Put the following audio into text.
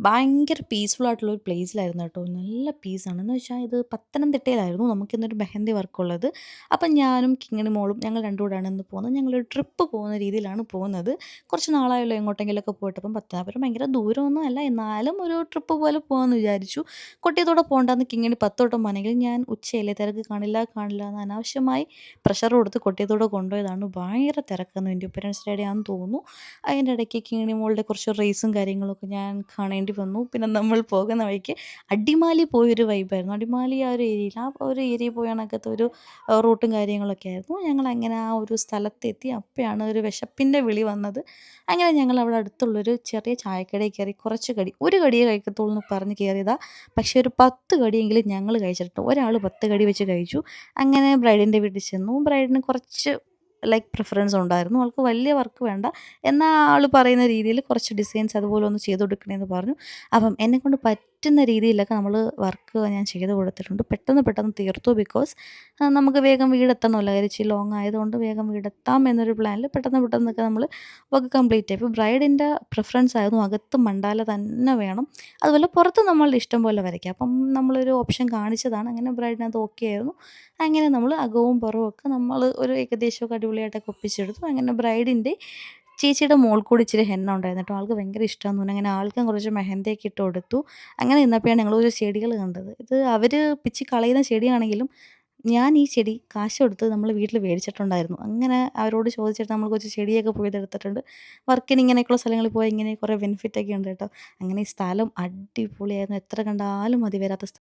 ഭയങ്കര പീസ്ഫുൾ ആയിട്ടുള്ള ഒരു പ്ലേസിലായിരുന്നു കേട്ടോ. നല്ല പീസാണ്. എന്ന് വെച്ചാൽ ഇത് പത്തനംതിട്ടയിലായിരുന്നു നമുക്കിന്നൊരു മെഹന്തി വർക്കുള്ളത്. അപ്പം ഞാനും കിങ്ങിണി മോളും ഞങ്ങൾ രണ്ടും കൂടെയാണ് ഇന്ന് പോകുന്നത്. ഞങ്ങളൊരു ട്രിപ്പ് പോകുന്ന രീതിയിലാണ് പോകുന്നത്. കുറച്ച് നാളായല്ലോ എങ്ങോട്ടെങ്കിലുമൊക്കെ പോയിട്ട്. അപ്പം പത്തനാപുരം ഭയങ്കര ദൂരമൊന്നും അല്ല. എന്നാലും ഒരു ട്രിപ്പ് പോലെ പോകാമെന്ന് വിചാരിച്ചു. കൊട്ടിയത്തോടെ പോകണ്ടാന്ന് കിങ്ങിണി 10 വട്ടം പറഞ്ഞെങ്കിലും ഞാൻ ഉച്ചയല്ലേ തിരക്ക് കാണില്ല കാണില്ല എന്ന് അനാവശ്യമായി പ്രഷർ കൊടുത്ത് കൊട്ടിയത്തോടെ കൊണ്ടുപോയതാണ്. ഭയങ്കര തിരക്കായിരുന്നു. ഇൻഡിപെൻഡൻസ് ഡേയുടെ ആണെന്ന് തോന്നുന്നു. അതിൻ്റെ ഇടയ്ക്ക് കിങ്ങിണി മോളുടെ കുറച്ച് റേസും കാര്യങ്ങളൊക്കെ ഞാൻ കാണേണ്ടി വന്നു. പിന്നെ നമ്മൾ പോകുന്ന വഴിക്ക് അടിമാലി പോയൊരു വൈബായിരുന്നു. അടിമാലി ആ ഒരു ഏരിയയിൽ ഏരിയയിൽ പോയ കണക്കത്തെ ഒരു റൂട്ടും കാര്യങ്ങളൊക്കെ ആയിരുന്നു. ഞങ്ങളങ്ങനെ ആ ഒരു സ്ഥലത്തെത്തി. അപ്പോഴാണ് ഒരു വിശപ്പിൻ്റെ വിളി വന്നത്. അങ്ങനെ ഞങ്ങൾ അവിടെ അടുത്തുള്ളൊരു ചെറിയ ചായക്കടയിൽ കയറി കുറച്ച് കടി, ഒരു കടിയേ കഴിക്കത്തുള്ളൂ എന്ന് പറഞ്ഞ് കയറിയതാ. പക്ഷേ ഒരു 10 കടിയെങ്കിലും ഞങ്ങൾ കഴിച്ചിട്ടുണ്ട്. ഒരാൾ 10 കടി വെച്ച് കഴിച്ചു. അങ്ങനെ ബ്രൈഡിൻ്റെ വീട്ടിൽ ചെന്നു. ബ്രൈഡിന് കുറച്ച് ലൈക്ക് പ്രിഫറൻസ് ഉണ്ടായിരുന്നു. അവൾക്ക് വലിയ വർക്ക് വേണ്ട. എന്നാൽ ആൾ പറയുന്ന രീതിയിൽ കുറച്ച് ഡിസൈൻസ് അതുപോലെ ഒന്ന് ചെയ്ത് കൊടുക്കണമെന്ന് പറഞ്ഞു. അപ്പം എന്നെക്കൊണ്ട് പറ്റുന്ന രീതിയിലൊക്കെ നമ്മൾ വർക്ക് ഞാൻ ചെയ്ത് കൊടുത്തിട്ടുണ്ട്. പെട്ടെന്ന് പെട്ടെന്ന് തീർത്തു. ബിക്കോസ് നമുക്ക് വേഗം വീടെത്തണമല്ലോ. കാര്യം ഇച്ചിരി ലോങ് ആയതുകൊണ്ട് വേഗം വീടെത്താം എന്നൊരു പ്ലാനിൽ പെട്ടെന്ന് പെട്ടെന്നൊക്കെ നമ്മൾ വർക്ക് കംപ്ലീറ്റ് ആയി. ഇപ്പോൾ ബ്രൈഡിൻ്റെ പ്രിഫറൻസ് ആയിരുന്നു അകത്ത് മണ്ടാല തന്നെ വേണം. അതുപോലെ പുറത്ത് നമ്മളുടെ ഇഷ്ടം പോലെ വരയ്ക്കാം. അപ്പം നമ്മളൊരു ഓപ്ഷൻ കാണിച്ചതാണ്. അങ്ങനെ ബ്രൈഡിനത് ഓക്കെ ആയിരുന്നു. അങ്ങനെ നമ്മൾ അകവും പുറവും ഒക്കെ നമ്മൾ ഒരു ഏകദേശമൊക്കെ അടിപൊളിയായിട്ടൊക്കെ ഒപ്പിച്ചെടുത്തു. അങ്ങനെ ബ്രൈഡിൻ്റെ ചേച്ചിയുടെ മോൾക്ക് കൂടി ഇച്ചിരി ഹെന്ന ഉണ്ടായിരുന്നു കേട്ടോ. ആൾക്ക് ഭയങ്കര ഇഷ്ടമാണെന്ന് തോന്നുന്നു. അങ്ങനെ ആൾക്കും കുറച്ച് മെഹന്തിയൊക്കെ ഇട്ട് കൊടുത്തു. അങ്ങനെ നിന്നപ്പോഴാണ് ഞങ്ങളൊരു ചെടികൾ കണ്ടത്. ഇത് അവർ പിച്ചി കളയുന്ന ചെടിയാണെങ്കിലും ഞാൻ ഈ ചെടി കാശ് കൊടുത്ത് നമ്മൾ വീട്ടിൽ മേടിച്ചിട്ടുണ്ടായിരുന്നു. അങ്ങനെ അവരോട് ചോദിച്ചിട്ട് നമ്മൾ കുറച്ച് ചെടിയൊക്കെ പോയതെടുത്തിട്ടുണ്ട്. വർക്കിന് ഇങ്ങനെയൊക്കെയുള്ള സ്ഥലങ്ങളിൽ പോയാൽ ഇങ്ങനെ കുറേ ബെനിഫിറ്റൊക്കെ ഉണ്ട് കേട്ടോ. അങ്ങനെ ഈ സ്ഥലം അടിപൊളിയായിരുന്നു. എത്ര കണ്ടാലും മതി വരാത്ത